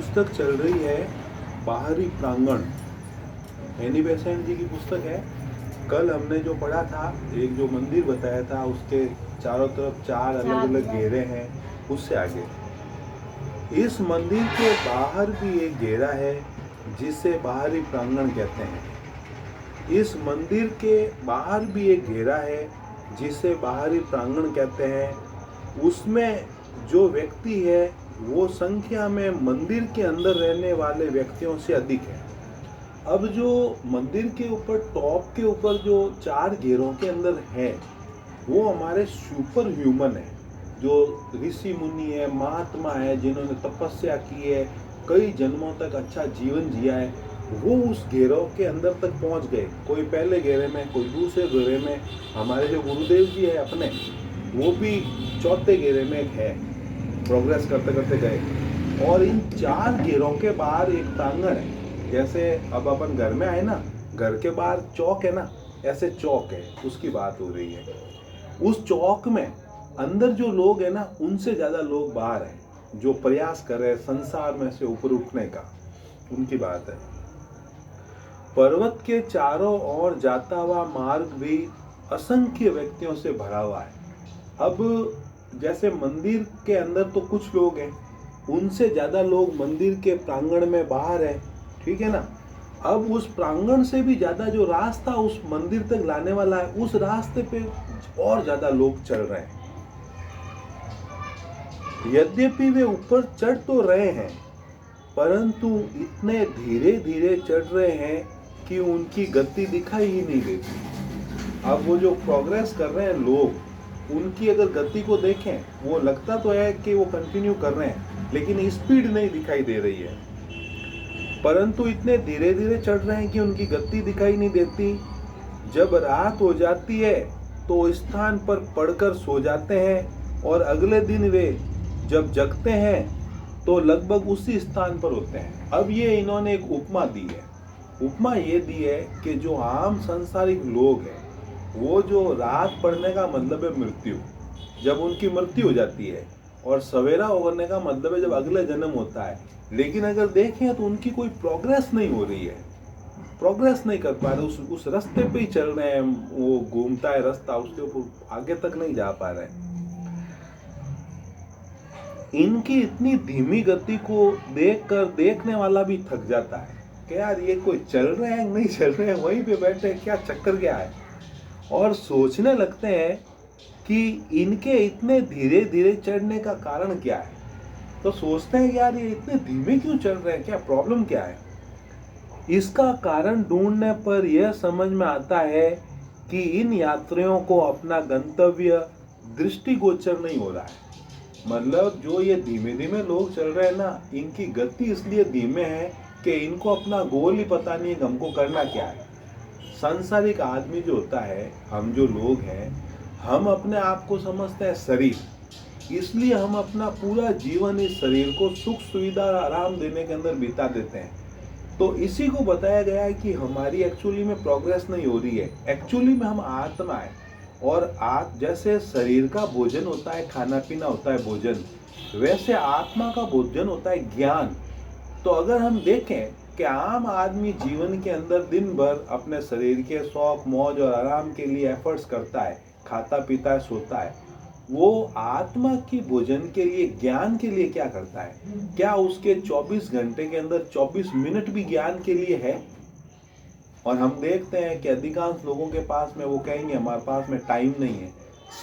पुस्तक चल रही है बाहरी प्रांगण। एनी बेसेंट जी की पुस्तक है। कल हमने जो पढ़ा था, एक जो मंदिर बताया था, उसके चारों तरफ चार अलग अलग घेरे हैं। उससे आगे इस मंदिर के बाहर भी एक घेरा है जिसे बाहरी प्रांगण कहते हैं। इस मंदिर के बाहर भी एक घेरा है जिसे बाहरी प्रांगण कहते हैं। उसमें जो व्यक्ति है वो संख्या में मंदिर के अंदर रहने वाले व्यक्तियों से अधिक है। अब जो मंदिर के ऊपर टॉप के ऊपर जो चार घेरों के अंदर है वो हमारे सुपर ह्यूमन है, जो ऋषि मुनि है, महात्मा है, जिन्होंने तपस्या की है, कई जन्मों तक अच्छा जीवन जिया है। वो उस घेरों के अंदर तक पहुंच गए। कोई पहले घेरे में, कोई दूसरे घेरे में। हमारे जो गुरुदेव जी है अपने, वो भी चौथे घेरे में है। प्रोग्रेस करते करते गए। और इन चार घेरों के बाहर एक प्रांगण है। जैसे अब अपन घर में आए ना, घर के बाहर चौक है ना, ऐसे चौक है, उसकी बात हो रही है। उस चौक में अंदर जो लोग है ना, उनसे ज्यादा लोग बाहर हैं, जो प्रयास कर रहे हैं संसार में से ऊपर उठने का, उनकी बात है। पर्वत के चारों ओर जाता हुआ मार्ग भी असंख्य व्यक्तियों से भरा हुआ है। अब जैसे मंदिर के अंदर तो कुछ लोग हैं, उनसे ज्यादा लोग मंदिर के प्रांगण में बाहर है, ठीक है ना। अब उस प्रांगण से भी ज्यादा जो रास्ता उस मंदिर तक लाने वाला है, उस रास्ते पे और ज्यादा लोग चल रहे हैं। यद्यपि वे ऊपर चढ़ तो रहे हैं, परंतु इतने धीरे धीरे चढ़ रहे हैं कि उनकी गति दिखाई ही नहीं देती। अब वो जो प्रोग्रेस कर रहे हैं लोग, उनकी अगर गति को देखें, वो लगता तो है कि वो कंटिन्यू कर रहे हैं, लेकिन स्पीड नहीं दिखाई दे रही है। परंतु इतने धीरे धीरे चढ़ रहे हैं कि उनकी गति दिखाई नहीं देती। जब रात हो जाती है तो स्थान पर पड़कर सो जाते हैं, और अगले दिन वे जब जगते हैं तो लगभग उसी स्थान पर होते हैं। अब ये इन्होंने एक उपमा दी है। उपमा ये दी है कि जो आम सांसारिक लोग हैं, वो जो रात पड़ने का मतलब है मृत्यु, जब उनकी मृत्यु हो जाती है, और सवेरा होने का मतलब है जब अगले जन्म होता है। लेकिन अगर देखें तो उनकी कोई प्रोग्रेस नहीं हो रही है, प्रोग्रेस नहीं कर पा रहे, उस रास्ते पे ही चल रहे हैं। वो घूमता है रास्ता, उसके ऊपर आगे तक नहीं जा पा रहे हैं। इनकी इतनी धीमी गति को देखकर देखने वाला भी थक जाता है कि यार ये कोई चल रहे हैं नहीं चल रहे हैं, वहीं पे बैठे हैं, क्या चक्कर क्या है। और सोचने लगते हैं कि इनके इतने धीरे धीरे चढ़ने का कारण क्या है। तो सोचते हैं यार ये इतने धीमे क्यों चल रहे हैं, क्या प्रॉब्लम क्या है। इसका कारण ढूंढने पर यह समझ में आता है कि इन यात्रियों को अपना गंतव्य दृष्टिगोचर नहीं हो रहा है। मतलब जो ये धीमे धीमे लोग चल रहे हैं ना, इनकी गति इसलिए धीमे है कि इनको अपना गोल ही पता नहीं है कि हमको करना क्या है। सांसारिक आदमी जो होता है, हम जो लोग हैं, हम अपने आप को समझते हैं शरीर, इसलिए हम अपना पूरा जीवन इस शरीर को सुख सुविधा आराम देने के अंदर बिता देते हैं। तो इसी को बताया गया है कि हमारी एक्चुअली में प्रोग्रेस नहीं हो रही है। एक्चुअली में हम आत्मा है, और जैसे शरीर का भोजन होता है, खाना पीना होता है भोजन, वैसे आत्मा का भोजन होता है ज्ञान। तो अगर हम देखें कि आम आदमी जीवन के अंदर दिन भर अपने शरीर के शौक मौज और आराम के लिए एफर्ट्स करता है, खाता पीता है, सोता है, वो आत्मा की भोजन के लिए, ज्ञान के लिए क्या करता है? क्या उसके 24 घंटे के अंदर 24 मिनट भी ज्ञान के लिए है? और हम देखते हैं कि अधिकांश लोगों के पास में, वो कहेंगे हमारे पास में टाइम नहीं है।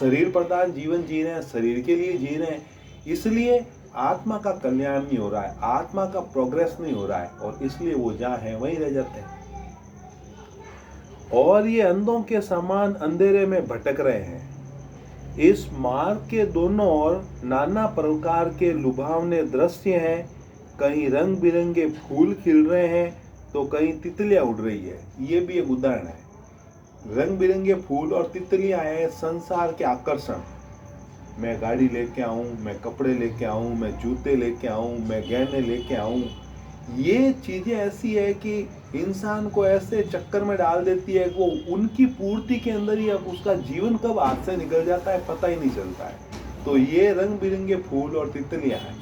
शरीर प्रधान जीवन जी रहे हैं, शरीर के लिए जी रहे हैं, इसलिए आत्मा का कल्याण नहीं हो रहा है, आत्मा का प्रोग्रेस नहीं हो रहा है, और इसलिए वो जहाँ है वहीं रह जाते हैं। और ये अंधों के समान अंधेरे में भटक रहे हैं। इस मार्ग के दोनों ओर नाना प्रकार के लुभावने दृश्य हैं। कहीं रंग बिरंगे फूल खिल रहे हैं तो कहीं तितलियां उड़ रही है। ये भी एक उदाहरण है। रंग बिरंगे फूल और तितलियां हैं संसार के आकर्षण। मैं गाड़ी लेके आऊं, मैं कपड़े लेके आऊं, मैं जूते लेके आऊं, मैं गहने लेके आऊं, ये चीजें ऐसी है कि इंसान को ऐसे चक्कर में डाल देती है, वो उनकी पूर्ति के अंदर ही अब उसका जीवन कब हाथ से निकल जाता है पता ही नहीं चलता है। तो ये रंग बिरंगे फूल और तितलियां हैं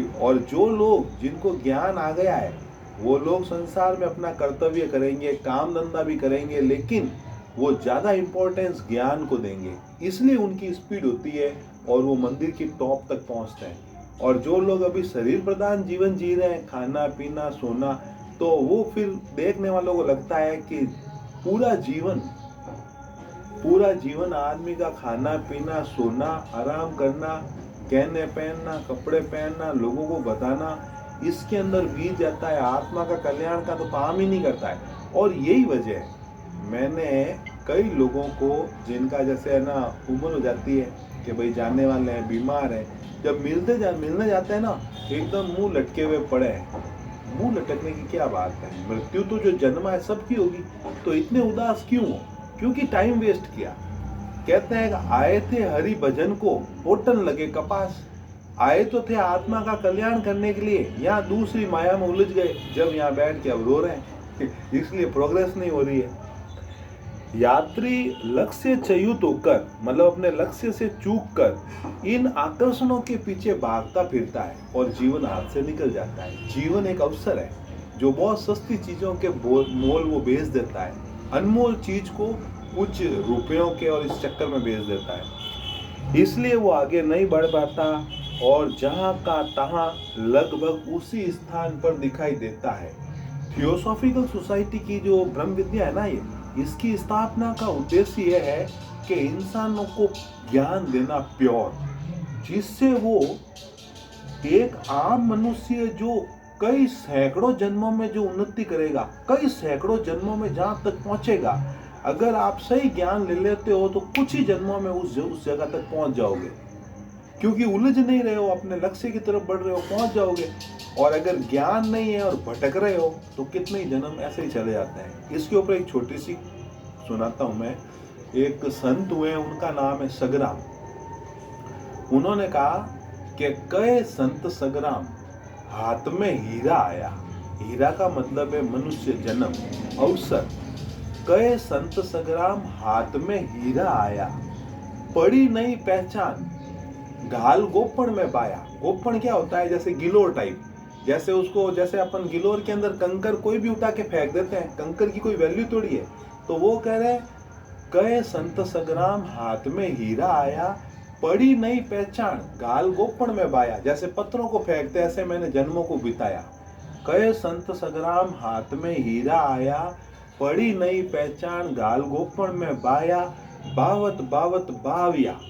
और जो लोग जिनको ज्ञान आ गया है वो लोग संसार में अपना कर्तव्य करेंगे, काम धंधा भी करेंगे, लेकिन वो ज़्यादा इम्पोर्टेंस ज्ञान को देंगे, इसलिए उनकी स्पीड होती है और वो मंदिर की टॉप तक पहुंचते हैं। और जो लोग अभी शरीर प्रधान जीवन जी रहे हैं, खाना पीना सोना, तो वो फिर देखने वालों को लगता है कि पूरा जीवन आदमी का खाना पीना सोना आराम करना, कहने पहनना, कपड़े पहनना, लोगों को बताना, इसके अंदर बीत जाता है, आत्मा का कल्याण का तो काम ही नहीं करता है। और यही वजह है, मैंने कई लोगों को जिनका जैसे है ना उम्र हो जाती है कि भाई जाने वाले हैं, बीमार हैं, जब मिलने जाते हैं ना एकदम मुंह लटके हुए पड़े हैं। मुंह लटकने की क्या बात है, मृत्यु तो जो जन्मा है सबकी होगी, तो इतने उदास क्यों हो? क्योंकि टाइम वेस्ट किया। कहते हैं आए थे हरि भजन को, होटन लगे कपास। आए तो थे आत्मा का कल्याण करने के लिए, यहाँ दूसरी माया में उलझ गए, जब यहाँ बैठ के अब रो रहे हैं इसलिए प्रोग्रेस नहीं हो रही है। यात्री लक्ष्य च्युत होकर, मतलब अपने लक्ष्य से चूक कर इन आकर्षणों के पीछे भागता फिरता है और जीवन हाथ से निकल जाता है। जीवन एक अवसर है जो बहुत सस्ती चीजों के मोल वो बेच देता है, अनमोल चीज को कुछ रुपयों के और इस चक्कर में बेच देता है, इसलिए वो आगे नहीं बढ़ पाता और जहां का तहां लगभग उसी स्थान पर दिखाई देता है। थियोसॉफिकल सोसाइटी की जो ब्रह्म विद्या है ना, ये इसकी स्थापना का उद्देश्य यह है कि इंसानों को ज्ञान देना प्योर, जिससे वो एक आम मनुष्य जो कई सैकड़ों जन्मों में जो उन्नति करेगा, कई सैकड़ों जन्मों में जहां तक पहुंचेगा, अगर आप सही ज्ञान ले लेते हो तो कुछ ही जन्मों में उस जगह तक पहुंच जाओगे, क्योंकि उलझ नहीं रहे हो, अपने लक्ष्य की तरफ बढ़ रहे हो, पहुंच जाओगे। और अगर ज्ञान नहीं है और भटक रहे हो तो कितने ही जन्म ऐसे ही चले जाते हैं। इसके ऊपर एक छोटी सी सुनाता हूं मैं। एक संत हुए, उनका नाम है सगराम। उन्होंने कहा कि कई संत सगराम, हाथ में हीरा आया। हीरा का मतलब है मनुष्य जन्म, अवसर। कई संत सगराम, हाथ में हीरा आया, पड़ी नहीं पहचान, घाल गोपण में पाया। गोपण क्या होता है? जैसे गिलोर टाइप, जैसे उसको, जैसे अपन गिलोर के अंदर कंकर कोई भी उठा के फेंक देते हैं, कंकर की कोई वैल्यू थोड़ी है। तो वो कह रहे हैं कहे संत सगराम, हाथ में हीरा आया, पड़ी नहीं पहचान, घाल गोपण में बाया। जैसे पत्थरों को फेंकते ऐसे मैंने जन्मों को बिताया। कहे संत सगराम, हाथ में हीरा आया, पड़ी नहीं पहचान, घाल गोपण में बाया, बावत बावत बाविया,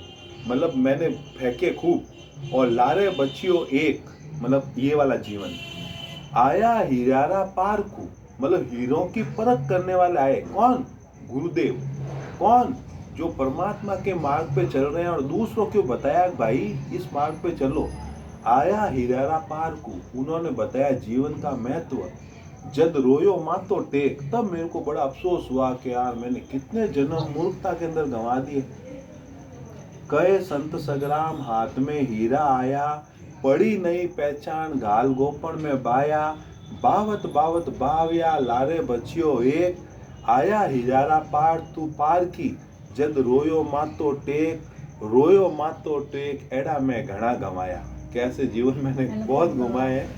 मतलब मैंने फेंके खूब, और लारे बच्चियों एक, मतलब ये वाला जीवन। आया हीरारा पारकू, मतलब हीरों की परख करने वाले आए। कौन? गुरुदेव। कौन? जो परमात्मा के मार्ग पे चल रहे हैं और दूसरों को बताया भाई इस मार्ग पे चलो। आया हीरारा पारकू, उन्होंने बताया जीवन का महत्व। जद रोयो मातो टेक, तब मेरे को बड़ा अफसोस हुआ कि यार मैंने कितने जन्म मूर्खता के अंदर गंवा दिए। कहे संत सगराम, हाथ में हीरा आया, पड़ी नहीं पहचान, घाल गोपण में बाया, बावत बावत बाविया, लारे बच्चियों एक, आया हीरारा पार तू पार की, जद रोयो मातो टेक, रोयो मातो टेक, एड़ा मैं घना गंवाया। कैसे जीवन मैंने बहुत घुमाए।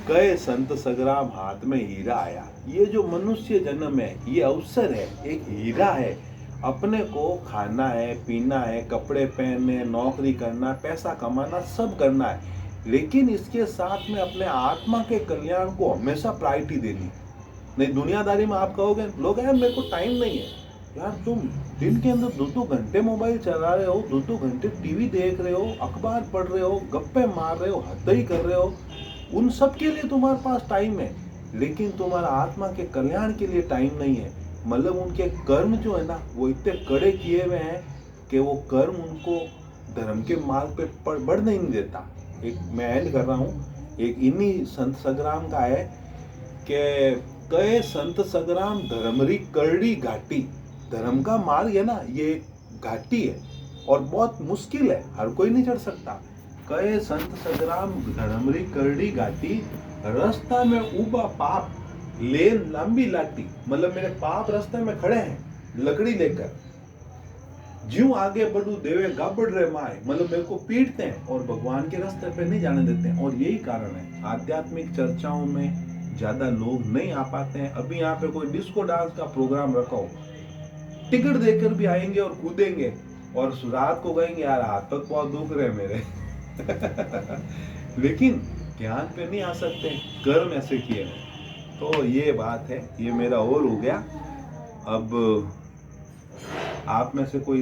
कहे संत सगराम, हाथ में हीरा आया। ये जो मनुष्य जन्म है ये अवसर है, एक हीरा है। अपने को खाना है, पीना है, कपड़े पहनने, नौकरी करना, पैसा कमाना, सब करना है, लेकिन इसके साथ में अपने आत्मा के कल्याण को हमेशा प्रायोरिटी देनी। नहीं दुनियादारी में आप कहोगे, लोग यार मेरे को टाइम नहीं है। यार तुम दिन के अंदर 2-2 घंटे मोबाइल चला रहे हो, 2-2 घंटे टीवी देख रहे हो, अखबार पढ़ रहे हो, गप्पे मार रहे हो, हत्या कर रहे हो, उन सब के लिए तुम्हारे पास टाइम है, लेकिन तुम्हारा आत्मा के कल्याण के लिए टाइम नहीं है। मतलब उनके कर्म जो है ना वो इतने कड़े किए हुए हैं कि वो कर्म उनको धर्म के मार्ग पे बढ़ने नहीं देता। एक मैं एंड कर रहा हूँ, एक इन्हीं संत सगराम का है कि कहे संत सगराम, धर्मरी करड़ी घाटी। धर्म का मार्ग है ना ये घाटी है और बहुत मुश्किल है, हर कोई नहीं चढ़ सकता। कहे संत सगराम, धर्मरी करड़ी घाटी, रास्ता में उबा पाप, लेन लंबी लाटी, मतलब मेरे पाप रास्ते में खड़े हैं लकड़ी लेकर। ज्यों आगे बढ़ू देवे गाबड़ रे माए, मतलब मेरे को पीटते हैं और भगवान के रास्ते पे नहीं जाने देते हैं। और यही कारण है आध्यात्मिक चर्चाओं में ज्यादा लोग नहीं आ पाते हैं। अभी यहाँ पे कोई डिस्को डांस का प्रोग्राम रखा हो, टिकट देकर भी आएंगे और कूदेंगे और रात को कहेंगे यार हाथ तक बहुत दुख रहे मेरे लेकिन ज्ञान पे नहीं आ सकते, कर्म ऐसे किए हैं। तो ये बात है, ये मेरा और हो गया। अब आप में से कोई